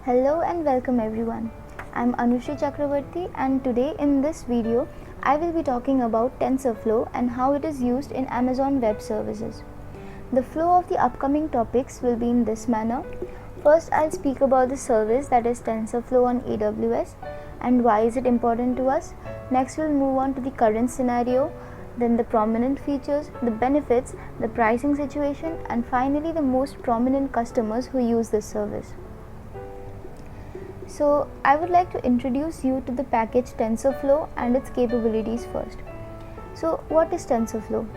Hello and welcome everyone. I'm Anushri Chakravarti and today in this video I will be talking about TensorFlow and how it is used in Amazon Web Services. The flow of the upcoming topics will be in this manner. First, I'll speak about the service that is TensorFlow on AWS and why is it important to us. Next, we'll move on to the current scenario, then the prominent features, the benefits, the pricing situation, and finally the most prominent customers who use this service. So, I would like to introduce you to the package TensorFlow and its capabilities first. So, what is TensorFlow?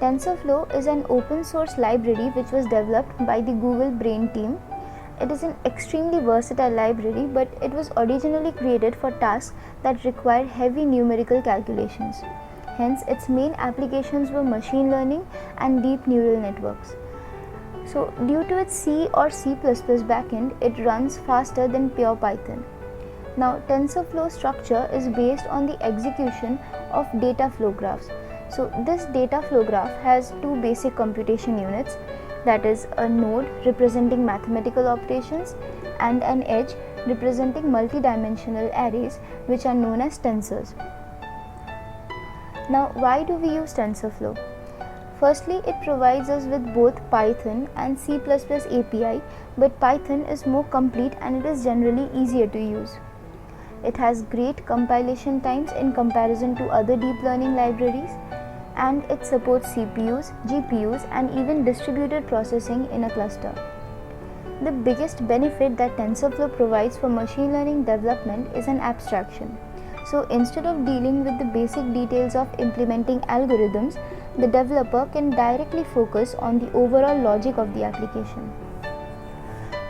TensorFlow is an open source library which was developed by the Google Brain team. It is an extremely versatile library, but it was originally created for tasks that require heavy numerical calculations. Hence, its main applications were machine learning and deep neural networks. So, due to its C or C++ backend, it runs faster than pure Python. Now, TensorFlow structure is based on the execution of data flow graphs. So, this data flow graph has two basic computation units, that is a node representing mathematical operations and an edge representing multidimensional arrays which are known as tensors. Now, why do we use TensorFlow? Firstly, it provides us with both Python and C++ API, but Python is more complete and it is generally easier to use. It has great compilation times in comparison to other deep learning libraries, and it supports CPUs, GPUs, and even distributed processing in a cluster. The biggest benefit that TensorFlow provides for machine learning development is an abstraction. So instead of dealing with the basic details of implementing algorithms, the developer can directly focus on the overall logic of the application.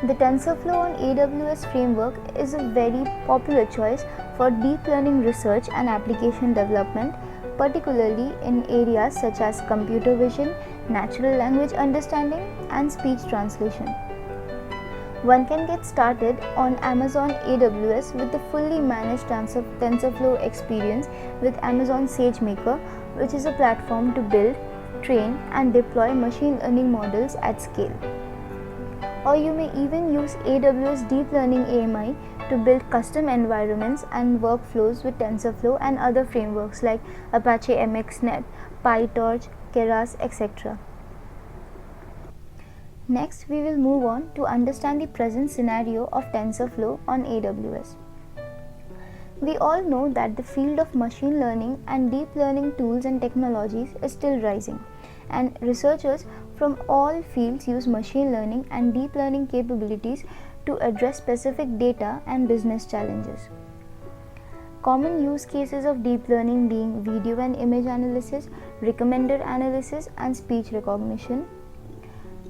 The TensorFlow on AWS framework is a very popular choice for deep learning research and application development, particularly in areas such as computer vision, natural language understanding, and speech translation. One can get started on Amazon AWS with the fully managed TensorFlow experience with Amazon SageMaker, which is a platform to build, train, and deploy machine learning models at scale. Or you may even use AWS Deep Learning AMI to build custom environments and workflows with TensorFlow and other frameworks like Apache MXNet, PyTorch, Keras, etc. Next, we will move on to understand the present scenario of TensorFlow on AWS. We all know that the field of machine learning and deep learning tools and technologies is still rising, and researchers from all fields use machine learning and deep learning capabilities to address specific data and business challenges. Common use cases of deep learning being video and image analysis, recommender analysis, and speech recognition.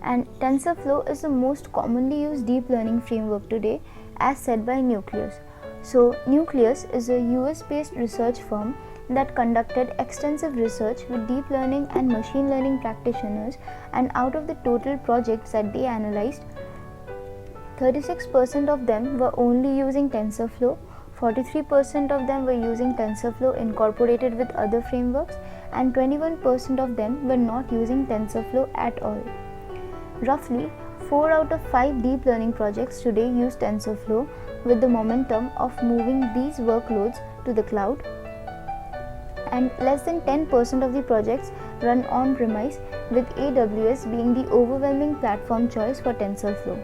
And TensorFlow is the most commonly used deep learning framework today, as said by Nucleus. So, Nucleus is a US-based research firm that conducted extensive research with deep learning and machine learning practitioners, and out of the total projects that they analyzed, 36% of them were only using TensorFlow, 43% of them were using TensorFlow incorporated with other frameworks, and 21% of them were not using TensorFlow at all. Roughly 4 out of 5 deep learning projects today use TensorFlow, with the momentum of moving these workloads to the cloud, and less than 10% of the projects run on-premise, with AWS being the overwhelming platform choice for TensorFlow.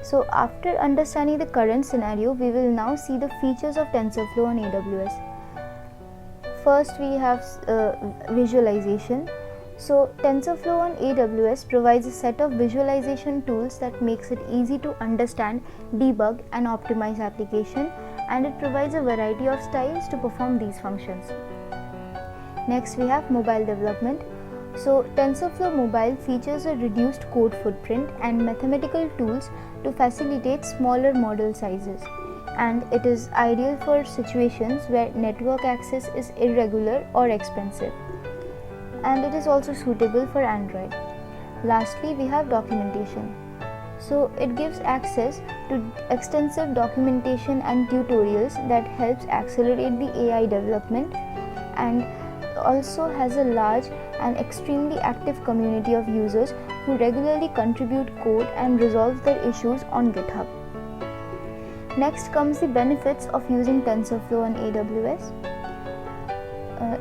So after understanding the current scenario, we will now see the features of TensorFlow on AWS. First, we have visualization. So, TensorFlow on AWS provides a set of visualization tools that makes it easy to understand, debug, and optimize application, and it provides a variety of styles to perform these functions. Next, we have mobile development. So, TensorFlow Mobile features a reduced code footprint and mathematical tools to facilitate smaller model sizes, and it is ideal for situations where network access is irregular or expensive. And it is also suitable for Android. Lastly, we have documentation. So it gives access to extensive documentation and tutorials that helps accelerate the AI development, and also has a large and extremely active community of users who regularly contribute code and resolve their issues on GitHub. Next comes the benefits of using TensorFlow on AWS.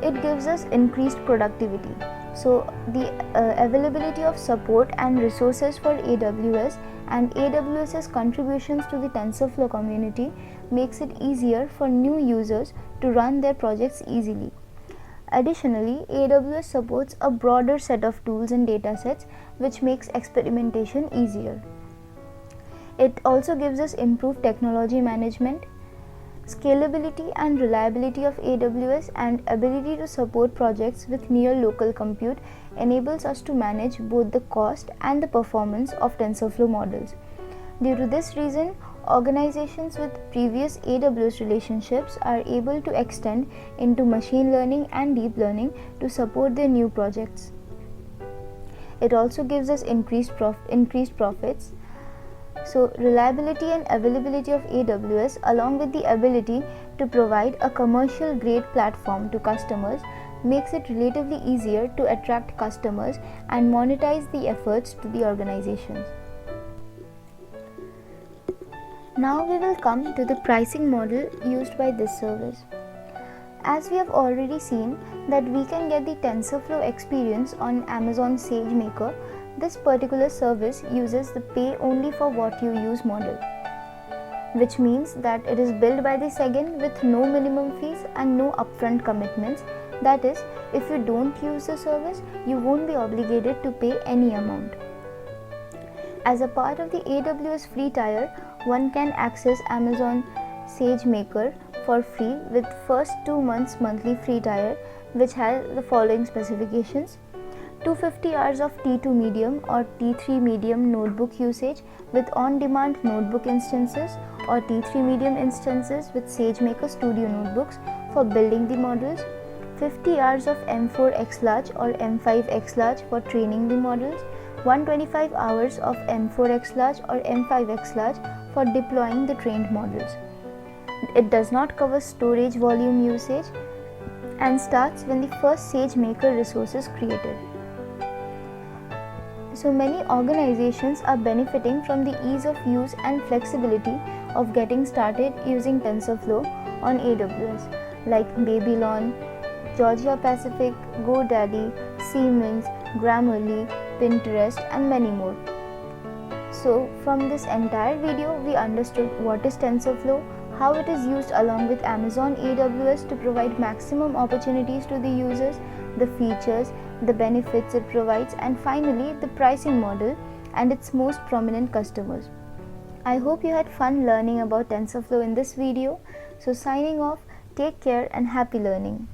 It gives us increased productivity. So the availability of support and resources for AWS and AWS's contributions to the TensorFlow community makes it easier for new users to run their projects easily. Additionally, AWS supports a broader set of tools and datasets, which makes experimentation easier. It also gives us improved technology management, scalability and reliability of AWS, and ability to support projects with near local compute enables us to manage both the cost and the performance of TensorFlow models. Due to this reason, organizations with previous AWS relationships are able to extend into machine learning and deep learning to support their new projects. It also gives us increased profits. So, reliability and availability of AWS, along with the ability to provide a commercial grade platform to customers, makes it relatively easier to attract customers and monetize the efforts to the organizations. Now we will come to the pricing model used by this service. As we have already seen that we can get the TensorFlow experience on Amazon SageMaker, this particular service uses the pay only for what you use model, which means that it is billed by the SEGIN with no minimum fees and no upfront commitments. That is, if you don't use the service, you won't be obligated to pay any amount. As a part of the AWS free tier, one can access Amazon SageMaker for free with first 2 months monthly free tier, which has the following specifications: 250 hours of T2 medium or T3 medium notebook usage with on-demand notebook instances or T3 medium instances with SageMaker Studio notebooks for building the models, 50 hours of M4 XLarge or M5 XLarge for training the models, 125 hours of M4 XLarge or M5 XLarge for deploying the trained models. It does not cover storage volume usage and starts when the first SageMaker resource is created. So many organizations are benefiting from the ease of use and flexibility of getting started using TensorFlow on AWS, like Babylon, Georgia Pacific, GoDaddy, Siemens, Grammarly, Pinterest, and many more. So from this entire video, we understood what is TensorFlow, how it is used along with Amazon AWS to provide maximum opportunities to the users, the features, the benefits it provides, and finally the pricing model and its most prominent customers. I hope you had fun learning about TensorFlow in this video. So signing off, take care and happy learning.